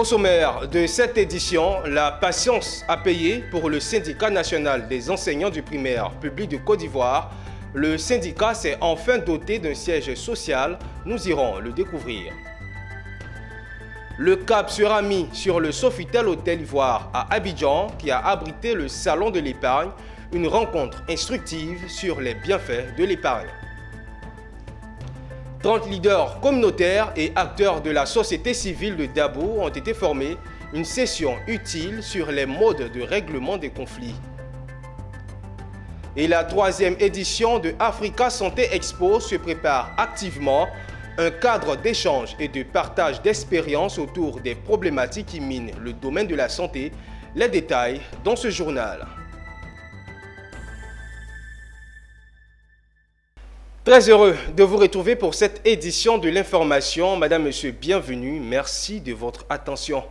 Au sommaire de cette édition, la patience a payé pour le syndicat national des enseignants du primaire public de Côte d'Ivoire. Le syndicat s'est enfin doté d'un siège social. Nous irons le découvrir. Le cap sera mis sur le Sofitel Hôtel Ivoire à Abidjan qui a abrité le Salon de l'épargne, une rencontre instructive sur les bienfaits de l'épargne. 30 leaders communautaires et acteurs de la société civile de Dabo ont été formés, une session utile sur les modes de règlement des conflits. Et la 3e édition de Africa Santé Expo se prépare activement, un cadre d'échange et de partage d'expériences autour des problématiques qui minent le domaine de la santé. Les détails dans ce journal. Très heureux de vous retrouver pour cette édition de l'information. Madame, Monsieur, bienvenue. Merci de votre attention.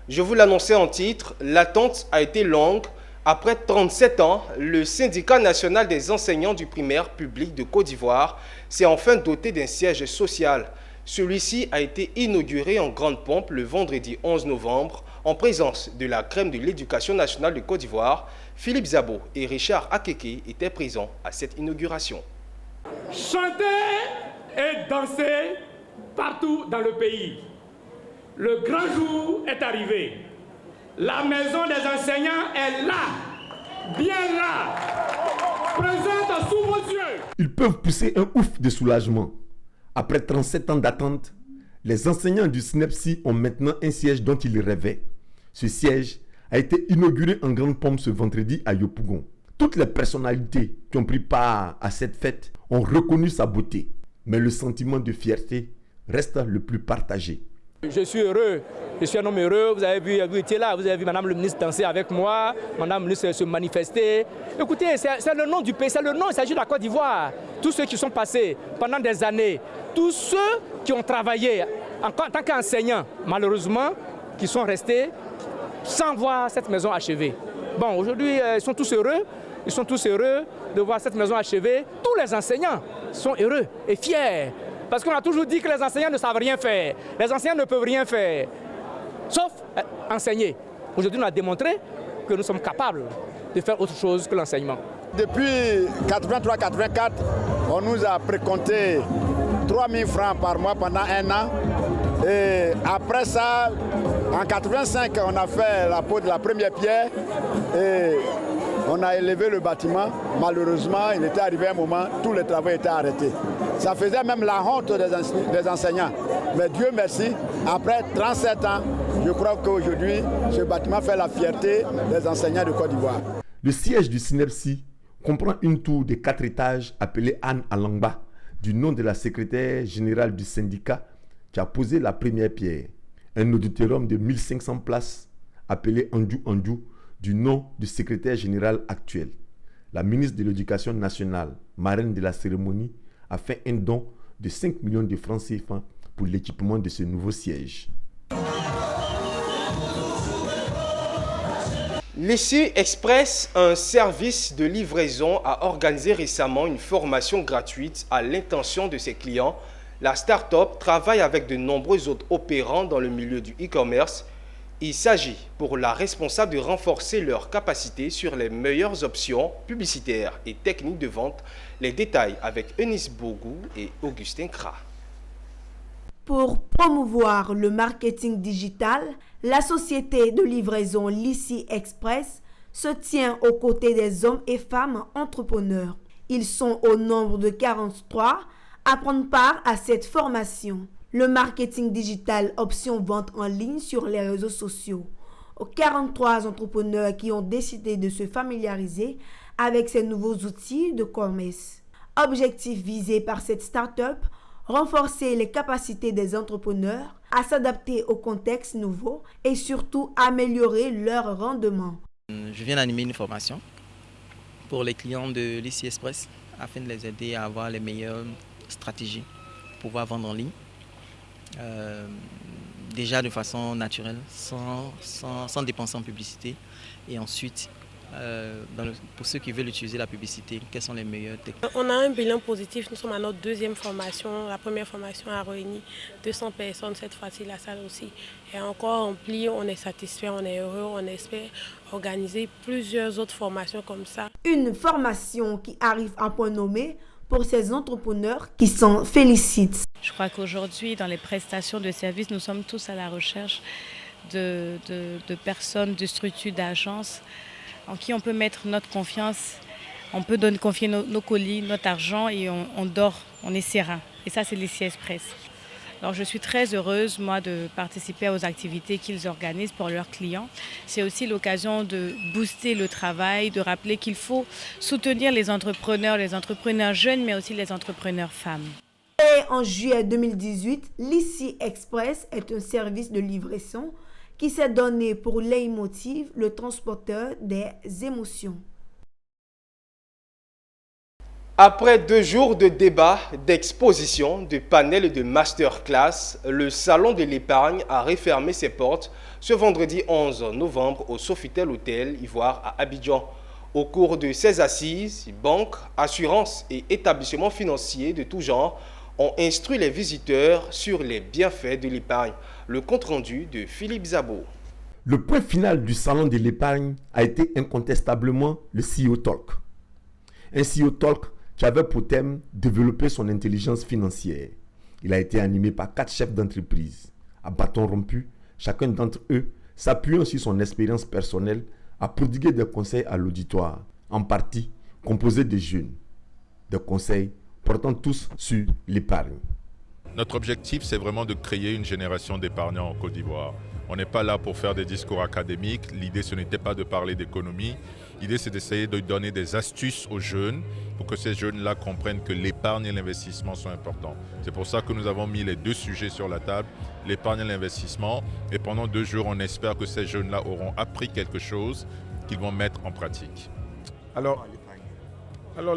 Je vous l'annonçais en titre, l'attente a été longue. Après 37 ans, le syndicat national des enseignants du primaire public de Côte d'Ivoire s'est enfin doté d'un siège social. Celui-ci a été inauguré en grande pompe le vendredi 11 novembre en présence de la crème de l'éducation nationale de Côte d'Ivoire. Philippe Zabo et Richard Akeke étaient présents à cette inauguration. Chanter et danser partout dans le pays. Le grand jour est arrivé. La maison des enseignants est là, bien là, présente sous vos yeux. Ils peuvent pousser un ouf de soulagement. Après 37 ans d'attente, les enseignants du SNEPSI ont maintenant un siège dont ils rêvaient. Ce siège a été inauguré en grande pompe ce vendredi à Yopougon. Toutes les personnalités qui ont pris part à cette fête ont reconnu sa beauté, mais le sentiment de fierté reste le plus partagé. Je suis heureux, je suis un homme heureux. Vous avez vu, vous étiez là, vous avez vu Madame le ministre danser avec moi, Madame le ministre se manifester. Écoutez, c'est le nom du pays, c'est le nom, il s'agit de la Côte d'Ivoire. Tous ceux qui sont passés pendant des années, tous ceux qui ont travaillé en tant qu'enseignants, malheureusement, qui sont restés sans voir cette maison achevée. Bon, aujourd'hui, ils sont tous heureux de voir cette maison achevée. Tous les enseignants sont heureux et fiers. Parce qu'on a toujours dit que les enseignants ne savent rien faire. Les enseignants ne peuvent rien faire, sauf enseigner. Aujourd'hui, on a démontré que nous sommes capables de faire autre chose que l'enseignement. Depuis 83-84, on nous a précompté 3 000 francs par mois pendant 1 an. Et après ça, en 85, on a fait la pose de la première pierre et on a élevé le bâtiment. Malheureusement, il était arrivé un moment, tous les travaux étaient arrêtés. Ça faisait même la honte des enseignants. Mais Dieu merci, après 37 ans, je crois qu'aujourd'hui, ce bâtiment fait la fierté des enseignants de Côte d'Ivoire. Le siège du SNEPSI comprend une tour de 4 étages appelée Anne Alangba, du nom de la secrétaire générale du syndicat qui a posé la première pierre. Un auditorium de 1500 places appelé Andjou Andjou, du nom du secrétaire général actuel. La ministre de l'Éducation nationale, marraine de la cérémonie, a fait un don de 5 millions de francs CFA pour l'équipement de ce nouveau siège. L'ICI Express, un service de livraison, a organisé récemment une formation gratuite à l'intention de ses clients. La start-up travaille avec de nombreux autres opérants dans le milieu du e-commerce. Il s'agit pour la responsable de renforcer leurs capacités sur les meilleures options publicitaires et techniques de vente. Les détails avec Eunice Bogou et Augustin Kra. Pour promouvoir le marketing digital, la société de livraison l'ICI Express se tient aux côtés des hommes et femmes entrepreneurs. Ils sont au nombre de 43 à prendre part à cette formation. Le marketing digital option vente en ligne sur les réseaux sociaux. Aux 43 entrepreneurs qui ont décidé de se familiariser avec ces nouveaux outils de commerce. Objectif visé par cette start-up, renforcer les capacités des entrepreneurs à s'adapter au contexte nouveau et surtout améliorer leur rendement. Je viens d'animer une formation pour les clients de l'ICI Express afin de les aider à avoir les meilleures stratégies pour pouvoir vendre en ligne. Déjà de façon naturelle, sans dépenser en publicité, et ensuite pour ceux qui veulent utiliser la publicité, quelles sont les meilleures techniques? On a un bilan positif, nous sommes à notre deuxième formation. La première formation a réuni 200 personnes, cette fois-ci la salle aussi est encore remplie, on est satisfait, on est heureux, on espère organiser plusieurs autres formations comme ça. Une formation qui arrive à point nommé pour ces entrepreneurs qui s'en félicitent. Je crois qu'aujourd'hui, dans les prestations de services, nous sommes tous à la recherche de personnes, de structures, d'agences en qui on peut mettre notre confiance, on peut confier nos colis, notre argent et on dort, on est serein. Et ça, c'est l'ICI Express. Alors je suis très heureuse, moi, de participer aux activités qu'ils organisent pour leurs clients. C'est aussi l'occasion de booster le travail, de rappeler qu'il faut soutenir les entrepreneurs jeunes, mais aussi les entrepreneurs femmes. Et en juillet 2018, l'ICI Express est un service de livraison qui s'est donné pour leitmotiv le transporteur des émotions. Après 2 jours de débats, d'expositions, de panels et de masterclass, le Salon de l'épargne a refermé ses portes ce vendredi 11 novembre au Sofitel Hôtel Ivoire à Abidjan. Au cours de ces assises, banques, assurances et établissements financiers de tout genre ont instruit les visiteurs sur les bienfaits de l'épargne. Le compte-rendu de Philippe Zabo. Le point final du Salon de l'épargne a été incontestablement le CEO Talk. Un CEO Talk qui avait pour thème développer son intelligence financière. Il a été animé par 4 chefs d'entreprise. À bâton rompu, chacun d'entre eux, s'appuyant sur son expérience personnelle, a prodigué des conseils à l'auditoire, en partie composé de jeunes. Des conseils portant tous sur l'épargne. Notre objectif, c'est vraiment de créer une génération d'épargnants en Côte d'Ivoire. On n'est pas là pour faire des discours académiques. L'idée, ce n'était pas de parler d'économie. L'idée, c'est d'essayer de donner des astuces aux jeunes pour que ces jeunes-là comprennent que l'épargne et l'investissement sont importants. C'est pour ça que nous avons mis les 2 sujets sur la table, l'épargne et l'investissement. Et pendant 2 jours, on espère que ces jeunes-là auront appris quelque chose qu'ils vont mettre en pratique. Alors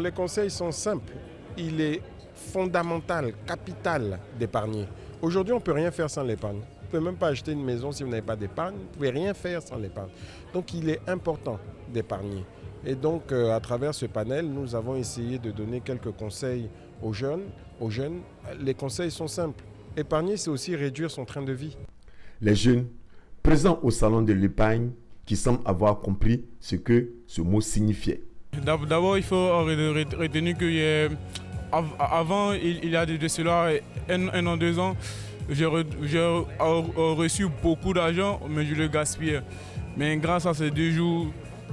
les conseils sont simples. Il est fondamental, capital d'épargner. Aujourd'hui, on ne peut rien faire sans l'épargne. Vous ne pouvez même pas acheter une maison si vous n'avez pas d'épargne. Vous ne pouvez rien faire sans l'épargne. Donc, il est important d'épargner. Et donc, à travers ce panel, nous avons essayé de donner quelques conseils aux jeunes. Les conseils sont simples. Épargner, c'est aussi réduire son train de vie. Les jeunes présents au Salon de l'épargne qui semblent avoir compris ce que ce mot signifiait. D'abord, il faut retenir que avant, il y a de cela 1 an, 2 ans, j'ai reçu beaucoup d'argent, mais je le gaspillais. Mais grâce à ces 2 jours,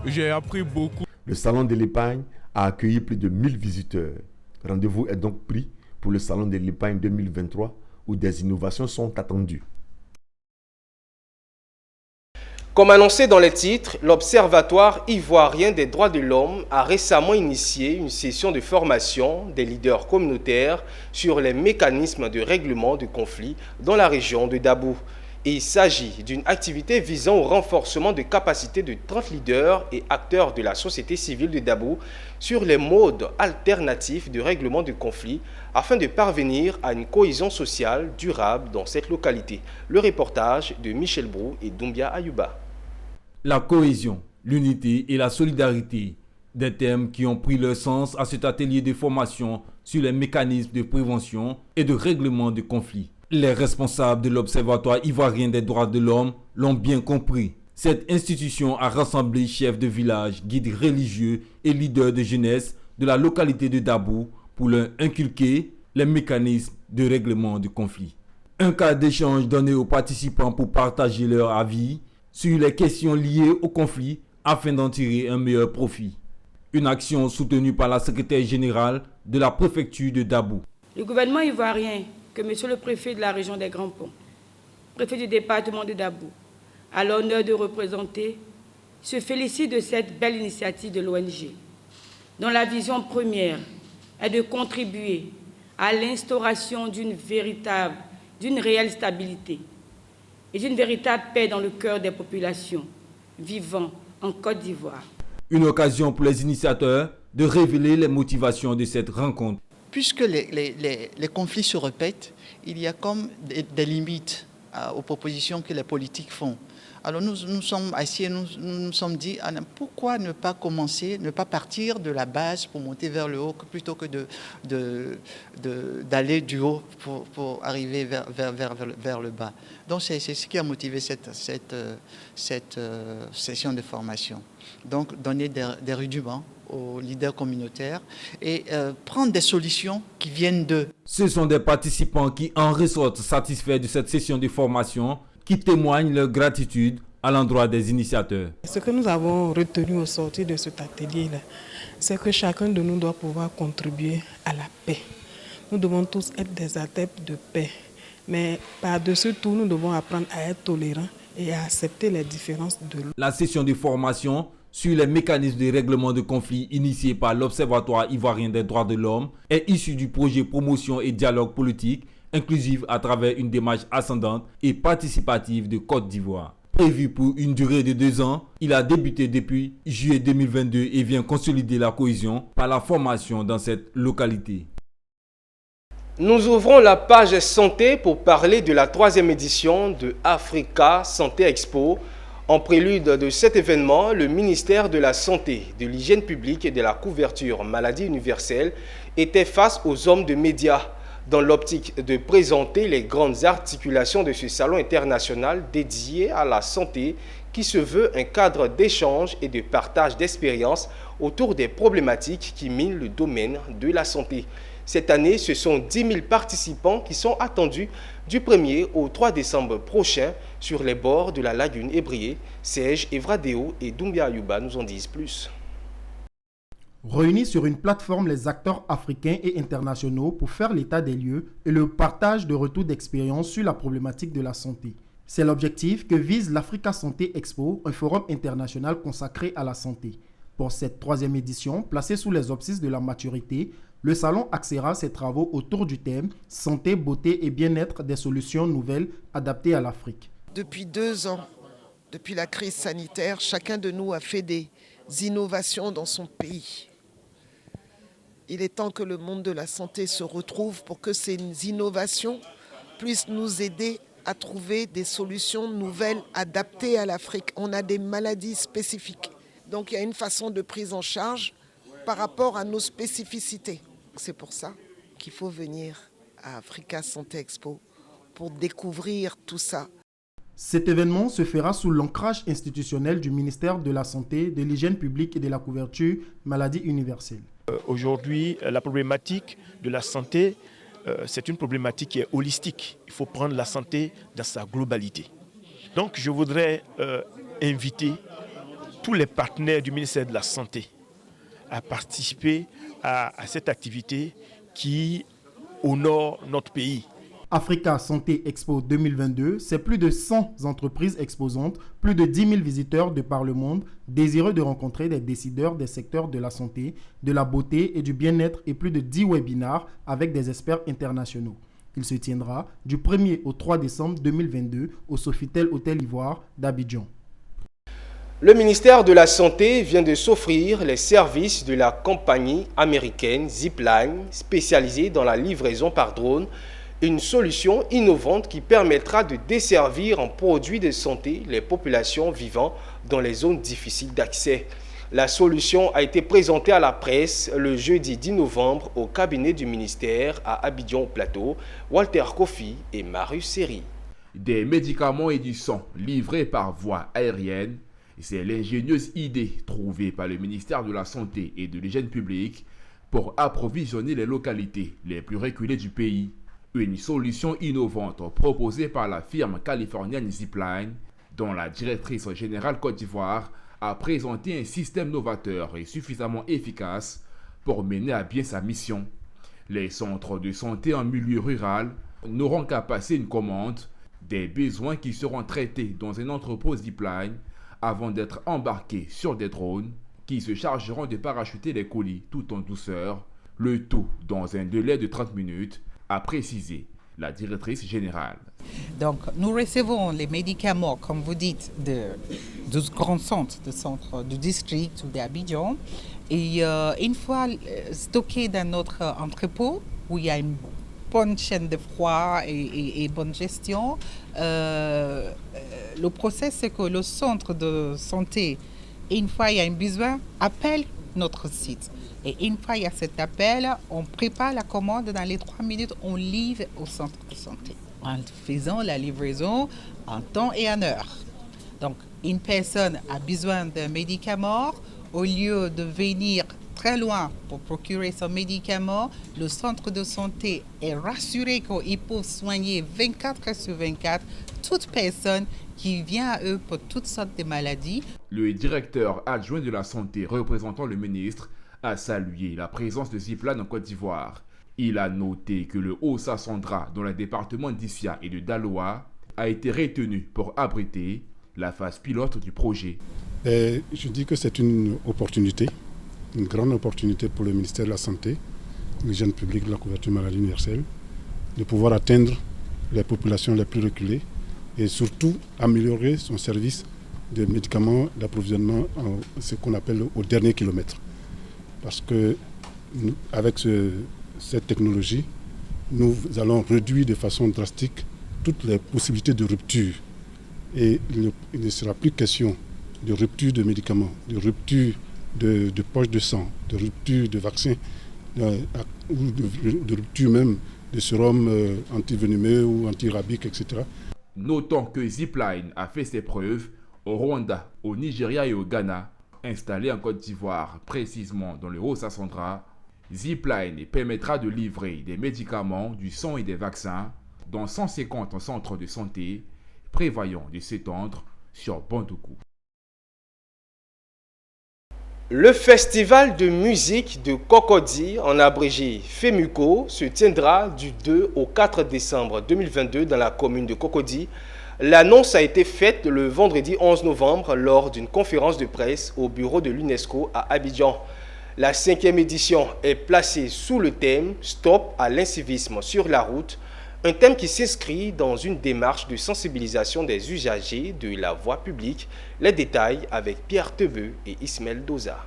j'ai appris beaucoup. Le Salon de l'épargne a accueilli plus de 1000 visiteurs. Rendez-vous est donc pris pour le Salon de l'épargne 2023 où des innovations sont attendues. Comme annoncé dans les titres, l'Observatoire ivoirien des droits de l'homme a récemment initié une session de formation des leaders communautaires sur les mécanismes de règlement de conflits dans la région de Dabou. Il s'agit d'une activité visant au renforcement de capacités de 30 leaders et acteurs de la société civile de Dabou sur les modes alternatifs de règlement de conflits afin de parvenir à une cohésion sociale durable dans cette localité. Le reportage de Michel Brou et Doumbia Ayuba. La cohésion, l'unité et la solidarité, des thèmes qui ont pris leur sens à cet atelier de formation sur les mécanismes de prévention et de règlement de conflits. Les responsables de l'Observatoire ivoirien des droits de l'homme l'ont bien compris. Cette institution a rassemblé chefs de village, guides religieux et leaders de jeunesse de la localité de Dabou pour leur inculquer les mécanismes de règlement de conflits. Un cadre d'échange donné aux participants pour partager leur avis sur les questions liées au conflit afin d'en tirer un meilleur profit. Une action soutenue par la secrétaire générale de la préfecture de Dabou. Le gouvernement ivoirien, que monsieur le préfet de la région des Grands Ponts, préfet du département de Dabou, a l'honneur de représenter, se félicite de cette belle initiative de l'ONG, dont la vision première est de contribuer à l'instauration d'une réelle stabilité et d'une véritable paix dans le cœur des populations vivant en Côte d'Ivoire. Une occasion pour les initiateurs de révéler les motivations de cette rencontre. Puisque les conflits se répètent, il y a comme des limites aux propositions que les politiques font. Alors nous sommes assis et nous sommes dit, pourquoi ne pas commencer, ne pas partir de la base pour monter vers le haut plutôt que d'aller du haut pour arriver vers le bas. Donc c'est ce qui a motivé cette session de formation. Donc donner des rudiments aux leaders communautaires et prendre des solutions qui viennent d'eux. Ce sont des participants qui en ressortent satisfaits de cette session de formation, qui témoignent leur gratitude à l'endroit des initiateurs. Ce que nous avons retenu au sortir de cet atelier-là, c'est que chacun de nous doit pouvoir contribuer à la paix. Nous devons tous être des adeptes de paix, mais par-dessus tout, nous devons apprendre à être tolérants et à accepter les différences de l'autre. La session de formation sur les mécanismes de règlement de conflits initiée par l'Observatoire ivoirien des droits de l'homme est issue du projet Promotion et Dialogue politique inclusive à travers une démarche ascendante et participative de Côte d'Ivoire. Prévu pour une durée de 2 ans, il a débuté depuis juillet 2022 et vient consolider la cohésion par la formation dans cette localité. Nous ouvrons la page santé pour parler de la 3e édition de Africa Santé Expo. En prélude de cet événement, le ministère de la Santé, de l'Hygiène publique et de la couverture maladie universelle était face aux hommes de médias dans l'optique de présenter les grandes articulations de ce salon international dédié à la santé qui se veut un cadre d'échange et de partage d'expériences autour des problématiques qui minent le domaine de la santé. Cette année, ce sont 10 000 participants qui sont attendus du 1er au 3 décembre prochain sur les bords de la lagune Ébrié. Serge Evradeo et Doumbia Ayuba nous en disent plus. Réunis sur une plateforme, les acteurs africains et internationaux pour faire l'état des lieux et le partage de retours d'expérience sur la problématique de la santé. C'est l'objectif que vise l'Africa Santé Expo, un forum international consacré à la santé. Pour cette 3e édition, placée sous les auspices de la maturité, le salon axera ses travaux autour du thème « Santé, beauté et bien-être des solutions nouvelles adaptées à l'Afrique ». Depuis 2 ans, depuis la crise sanitaire, chacun de nous a fait des innovations dans son pays. Il est temps que le monde de la santé se retrouve pour que ces innovations puissent nous aider à trouver des solutions nouvelles adaptées à l'Afrique. On a des maladies spécifiques. Donc il y a une façon de prise en charge par rapport à nos spécificités. C'est pour ça qu'il faut venir à Africa Santé Expo pour découvrir tout ça. Cet événement se fera sous l'ancrage institutionnel du ministère de la Santé, de l'Hygiène publique et de la couverture maladie universelle. Aujourd'hui, la problématique de la santé, c'est une problématique qui est holistique. Il faut prendre la santé dans sa globalité. Donc je voudrais inviter tous les partenaires du ministère de la Santé à participer à cette activité qui honore notre pays. Africa Santé Expo 2022, c'est plus de 100 entreprises exposantes, plus de 10 000 visiteurs de par le monde, désireux de rencontrer des décideurs des secteurs de la santé, de la beauté et du bien-être et plus de 10 webinaires avec des experts internationaux. Il se tiendra du 1er au 3 décembre 2022 au Sofitel Hôtel Ivoire d'Abidjan. Le ministère de la Santé vient de s'offrir les services de la compagnie américaine Zipline, spécialisée dans la livraison par drone, une solution innovante qui permettra de desservir en produits de santé les populations vivant dans les zones difficiles d'accès. La solution a été présentée à la presse le jeudi 10 novembre au cabinet du ministère à Abidjan-Plateau, Walter Kofi et Marius Seri. Des médicaments et du sang livrés par voie aérienne, c'est l'ingénieuse idée trouvée par le ministère de la Santé et de l'Hygiène publique pour approvisionner les localités les plus reculées du pays. Une solution innovante proposée par la firme californienne Zipline, dont la directrice générale Côte d'Ivoire a présenté un système novateur et suffisamment efficace pour mener à bien sa mission. Les centres de santé en milieu rural n'auront qu'à passer une commande, des besoins qui seront traités dans un entrepôt Zipline avant d'être embarqués sur des drones qui se chargeront de parachuter les colis tout en douceur, le tout dans un délai de 30 minutes, a précisé la directrice générale. Donc, nous recevons les médicaments, comme vous dites, de grands centres, du district ou d'Abidjan. Et une fois stockés dans notre entrepôt, où il y a une bonne chaîne de froid et bonne gestion. Le process, c'est que le centre de santé, une fois il y a un besoin, appelle notre site. Et une fois il y a cet appel, on prépare la commande, dans les 3 minutes, on livre au centre de santé en faisant la livraison en temps et en heure. Donc, une personne a besoin d'un médicament, au lieu de venir très loin pour procurer son médicament, le centre de santé est rassuré qu'ils peuvent soigner 24 heures sur 24 toute personne qui vient à eux pour toutes sortes de maladies. Le directeur adjoint de la santé représentant le ministre a salué la présence de Zipline en Côte d'Ivoire. Il a noté que le Haut-Sassandra, dans le département d'Issia et de Daloa, a été retenu pour abriter la phase pilote du projet. Je dis que c'est une opportunité, une grande opportunité pour le ministère de la Santé, l'hygiène publique, de la couverture maladie universelle, de pouvoir atteindre les populations les plus reculées et surtout améliorer son service de médicaments d'approvisionnement, ce qu'on appelle au dernier kilomètre. Parce que avec cette technologie, nous allons réduire de façon drastique toutes les possibilités de rupture. Et il ne sera plus question de rupture de médicaments, de rupture de poches de sang, de rupture de vaccins, ou de rupture même de sérum antivenimeux ou antirabique, etc. Notons que Zipline a fait ses preuves au Rwanda, au Nigeria et au Ghana, installé en Côte d'Ivoire, précisément dans le Haut-Sassandra. Zipline permettra de livrer des médicaments, du sang et des vaccins dans 150 centres de santé, prévoyant de s'étendre sur Bandoukou. Le festival de musique de Cocody, en abrégé FEMUCO, se tiendra du 2 au 4 décembre 2022 dans la commune de Cocody. L'annonce a été faite le vendredi 11 novembre lors d'une conférence de presse au bureau de l'UNESCO à Abidjan. La 5e édition est placée sous le thème « Stop à l'incivisme sur la route », un thème qui s'inscrit dans une démarche de sensibilisation des usagers de la voie publique. Les détails avec Pierre Tebeu et Ismaël Doza.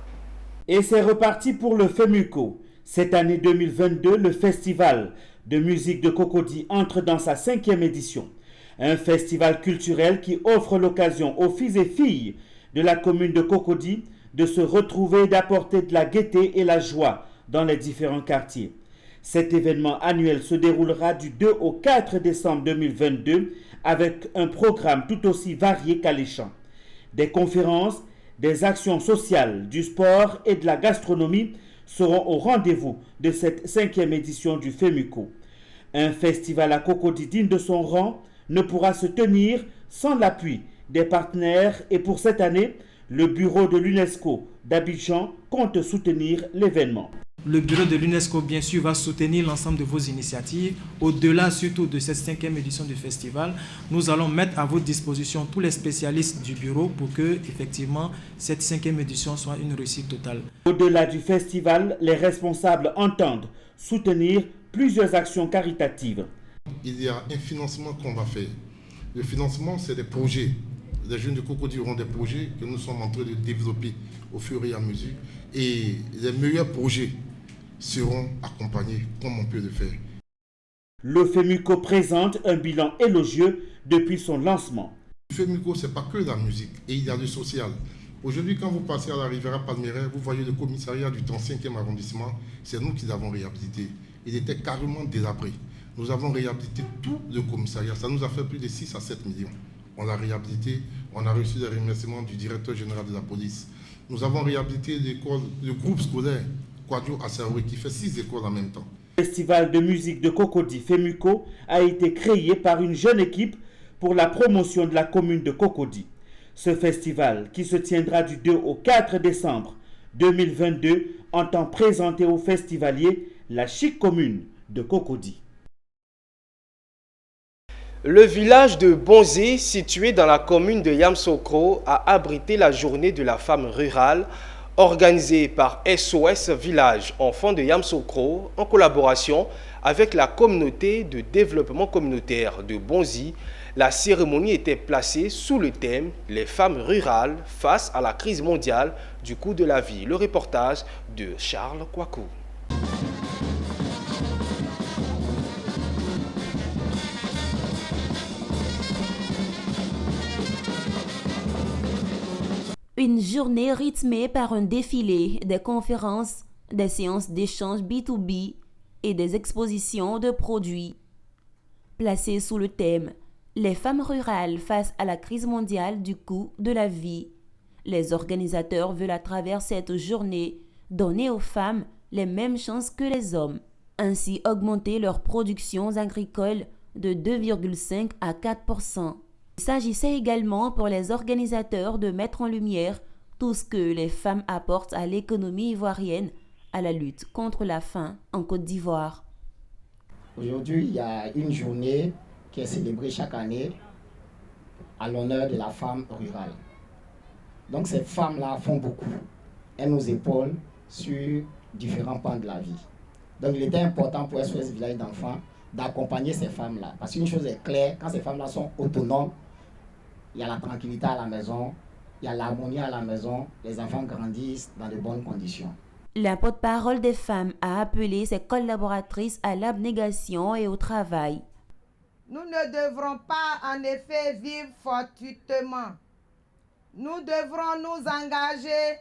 Et c'est reparti pour le FEMUCO. Cette année 2022, le festival de musique de Cocody entre dans sa 5e édition. Un festival culturel qui offre l'occasion aux fils et filles de la commune de Cocody de se retrouver et d'apporter de la gaieté et la joie dans les différents quartiers. Cet événement annuel se déroulera du 2 au 4 décembre 2022 avec un programme tout aussi varié qu'alléchant. Des conférences, des actions sociales, du sport et de la gastronomie seront au rendez-vous de cette 5e édition du FEMUCO. Un festival à Cocody digne de son rang ne pourra se tenir sans l'appui des partenaires et pour cette année, le bureau de l'UNESCO d'Abidjan compte soutenir l'événement. Le bureau de l'UNESCO, bien sûr, va soutenir l'ensemble de vos initiatives. Au-delà surtout de cette 5e édition du festival, nous allons mettre à votre disposition tous les spécialistes du bureau pour que, effectivement, cette 5e édition soit une réussite totale. Au-delà du festival, les responsables entendent soutenir plusieurs actions caritatives. Il y a un financement qu'on va faire. Le financement, c'est des projets. Les jeunes de Cocody auront des projets que nous sommes en train de développer au fur et à mesure. Et les meilleurs projets seront accompagnés comme on peut le faire. Le FEMUCO présente un bilan élogieux depuis son lancement. Le FEMUCO, ce n'est pas que la musique, et il y a le social. Aujourd'hui, quand vous passez à la Riviera Palmeraie, vous voyez le commissariat du 35e arrondissement, c'est nous qui l'avons réhabilité. Il était carrément délabré. Nous avons réhabilité tout le commissariat, ça nous a fait plus de 6 à 7 millions. On l'a réhabilité, on a reçu les remerciements du directeur général de la police. Nous avons réhabilité le groupe scolaire Quadio Assaoui qui fait 6 écoles en même temps. Le festival de musique de Cocody, FEMUCO, a été créé par une jeune équipe pour la promotion de la commune de Cocody. Ce festival, qui se tiendra du 2 au 4 décembre 2022, entend présenter aux festivaliers la chic commune de Cocody. Le village de Bonzé, situé dans la commune de Yamsokro, a abrité la journée de la femme rurale organisée par SOS Village Enfants de Yamsokro en collaboration avec la communauté de développement communautaire de Bonzi. La cérémonie était placée sous le thème « Les femmes rurales face à la crise mondiale du coût de la vie ». Le reportage de Charles Kouakou. Une journée rythmée par un défilé, des conférences, des séances d'échange B2B et des expositions de produits. Placées sous le thème « Les femmes rurales face à la crise mondiale du coût de la vie », les organisateurs veulent à travers cette journée donner aux femmes les mêmes chances que les hommes, ainsi augmenter leurs productions agricoles de 2,5 à 4%. Il s'agissait également pour les organisateurs de mettre en lumière tout ce que les femmes apportent à l'économie ivoirienne, à la lutte contre la faim en Côte d'Ivoire. Aujourd'hui, il y a une journée qui est célébrée chaque année à l'honneur de la femme rurale. Donc ces femmes-là font beaucoup. Elles nous épaulent sur différents pans de la vie. Donc il était important pour SOS Village d'enfants d'accompagner ces femmes-là. Parce qu'une chose est claire, quand ces femmes-là sont autonomes, il y a la tranquillité à la maison, il y a l'harmonie à la maison, les enfants grandissent dans de bonnes conditions. La porte-parole des femmes a appelé ses collaboratrices à l'abnégation et au travail. Nous ne devrons pas en effet vivre fortuitement. Nous devrons nous engager,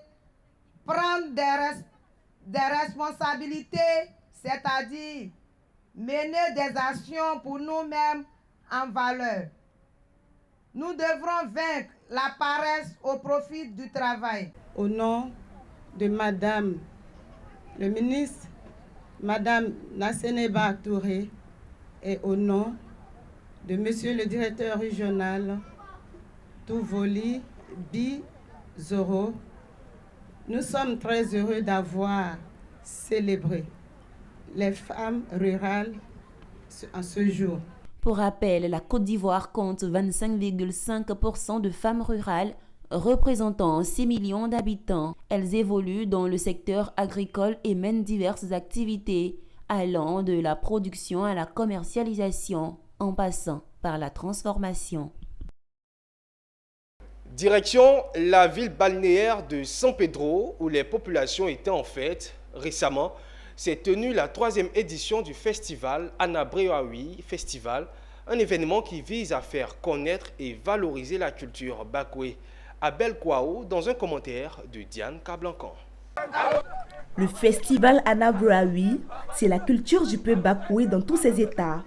prendre des responsabilités, c'est-à-dire mener des actions pour nous-mêmes en valeur. Nous devrons vaincre la paresse au profit du travail. Au nom de Madame le ministre, Madame Nasseneba Touré, et au nom de Monsieur le directeur régional Touvoli Bizoro, nous sommes très heureux d'avoir célébré les femmes rurales en ce jour. Pour rappel, la Côte d'Ivoire compte 25,5% de femmes rurales, représentant 6 millions d'habitants. Elles évoluent dans le secteur agricole et mènent diverses activités, allant de la production à la commercialisation, en passant par la transformation. Direction la ville balnéaire de San Pedro, où les populations étaient en fête. Récemment, s'est tenue la 3e édition du festival Anabreaoui Festival, un événement qui vise à faire connaître et valoriser la culture bakoué. Abel Kouao dans un commentaire de Diane Kablancan. Le festival Anabreaoui, c'est la culture du peuple bakoué dans tous ses états.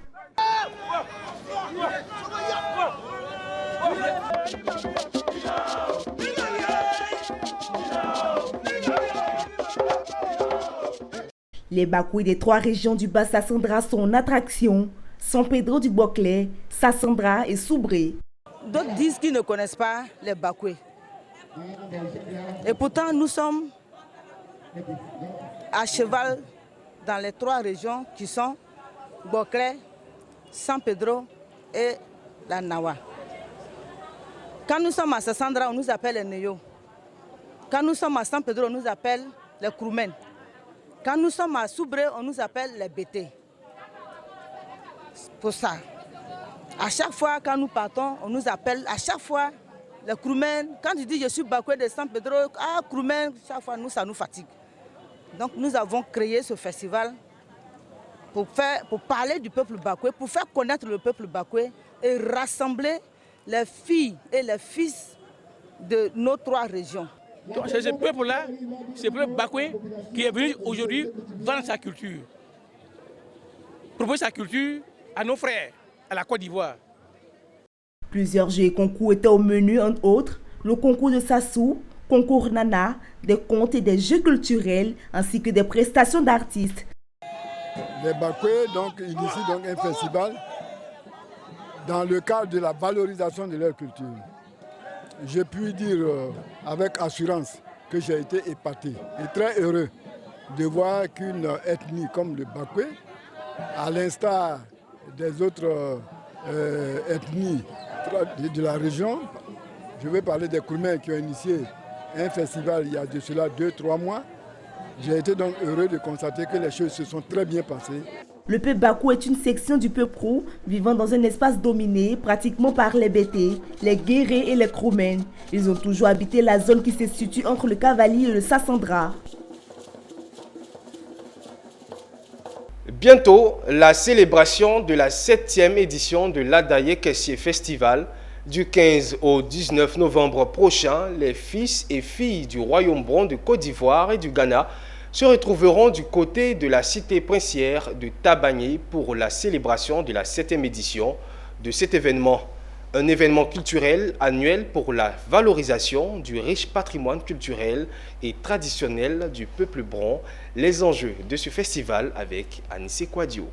Les bakoués des 3 régions du Bas-Sassandra sont en attraction. San Pedro du Boclé, Sassandra et Soubré. D'autres disent qu'ils ne connaissent pas les bakoués. Et pourtant, nous sommes à cheval dans les 3 régions qui sont Boclé, San Pedro et la Nawa. Quand nous sommes à Sassandra, on nous appelle les Neyo. Quand nous sommes à San Pedro, on nous appelle les Kroumen. Quand nous sommes à Soubré, on nous appelle les Bété. Pour ça, à chaque fois quand nous partons, on nous appelle à chaque fois les Kroumen. Quand tu dis je suis bakoué de San Pedro, Kroumen, chaque fois ça nous fatigue. Donc nous avons créé ce festival pour parler du peuple bakoué, pour faire connaître le peuple bakoué et rassembler les filles et les fils de nos 3 régions. C'est ce peuple-là, ce peuple bakoué qui est venu aujourd'hui vendre sa culture, proposer sa culture à nos frères, à la Côte d'Ivoire. Plusieurs jeux et concours étaient au menu, entre autres le concours de Sassou, concours Nana, des contes et des jeux culturels, ainsi que des prestations d'artistes. Les bakoués initient donc un festival dans le cadre de la valorisation de leur culture. Je puis dire avec assurance que j'ai été épaté et très heureux de voir qu'une ethnie comme le bakoué, à l'instar des autres ethnies de la région, je vais parler des Kroumen qui ont initié un festival il y a de cela 2-3 mois. J'ai été donc heureux de constater que les choses se sont très bien passées. Le peuple bakou est une section du peuple Krou vivant dans un espace dominé pratiquement par les Bété, les Guérés et les Kroumen. Ils ont toujours habité la zone qui se situe entre le Cavalier et le Sassandra. Bientôt, la célébration de la 7e édition de l'Adaye Kessié Festival, Du 15 au 19 novembre prochain, les fils et filles du Royaume Bron de Côte d'Ivoire et du Ghana se retrouveront du côté de la cité princière de Tabagné pour la célébration de la 7e édition de cet événement. Un événement culturel annuel pour la valorisation du riche patrimoine culturel et traditionnel du peuple bron. Les enjeux de ce festival avec Anissé Kouadio.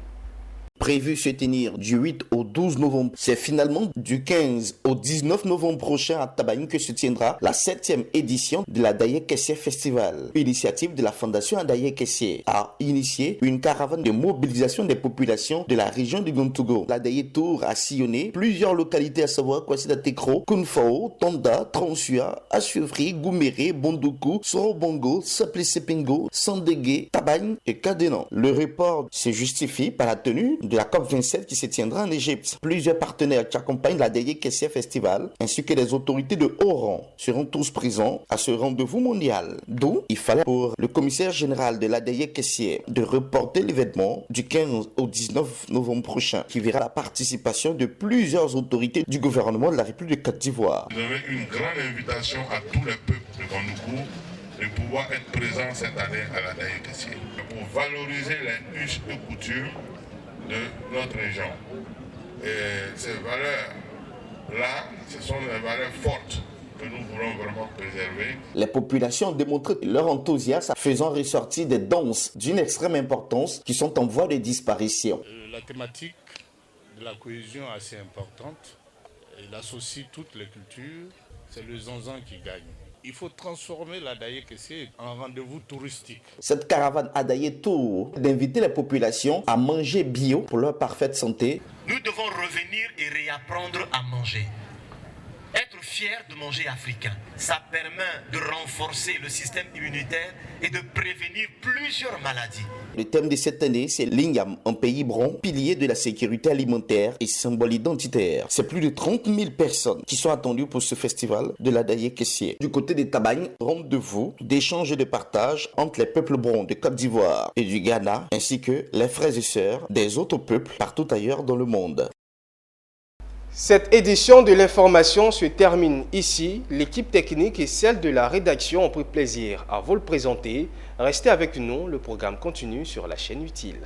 Prévu se tenir du 8 au 12 novembre, c'est finalement du 15 au 19 novembre prochain à Tabagny que se tiendra la 7e édition de la Daye Kessié Festival. L'initiative de la Fondation Daye Kessié a initié une caravane de mobilisation des populations de la région du Gontougo. La Daye Tour a sillonné plusieurs localités, à savoir Kwasida Tekro, Kunfao, Tonda, Transua, Assuevri, Gouméré, Bondoukou, Sorobongo, Saplé-Sepingo, Sandégué, Tabagny et Kadenan. Le report se justifie par la tenue de la COP27 qui se tiendra en Égypte. Plusieurs partenaires qui accompagnent la Daye Kessié Festival ainsi que les autorités de haut rang seront tous présents à ce rendez-vous mondial. D'où il fallait pour le commissaire général de la Daye Kessié de reporter l'événement du 15 au 19 novembre prochain qui verra la participation de plusieurs autorités du gouvernement de la République de Côte d'Ivoire. Vous avez une grande invitation à tous les peuples de Bondoukou de pouvoir être présents cette année à la Daye Kessié pour valoriser les us et coutumes de notre région. Et ces valeurs-là, ce sont des valeurs fortes que nous voulons vraiment préserver. Les populations ont démontré leur enthousiasme faisant ressortir des danses d'une extrême importance qui sont en voie de disparition. La thématique de la cohésion est assez importante. Elle associe toutes les cultures. C'est le Zanzan qui gagne. Il faut transformer la Daye Kessié en rendez-vous touristique. Cette caravane a Daye Tour d'inviter les populations à manger bio pour leur parfaite santé. Nous devons revenir et réapprendre à manger. Être fier de manger africain, ça permet de renforcer le système immunitaire et de prévenir plusieurs maladies. Le thème de cette année, c'est l'Ignam, un pays bron, pilier de la sécurité alimentaire et symbole identitaire. C'est plus de 30 000 personnes qui sont attendues pour ce festival de la Daye Kessié. Du côté des Tabagny, rendez-vous d'échange et de partage entre les peuples brons de Côte d'Ivoire et du Ghana, ainsi que les frères et sœurs des autres peuples partout ailleurs dans le monde. Cette édition de l'information se termine ici. L'équipe technique et celle de la rédaction ont pris plaisir à vous le présenter. Restez avec nous, le programme continue sur la chaîne Utile.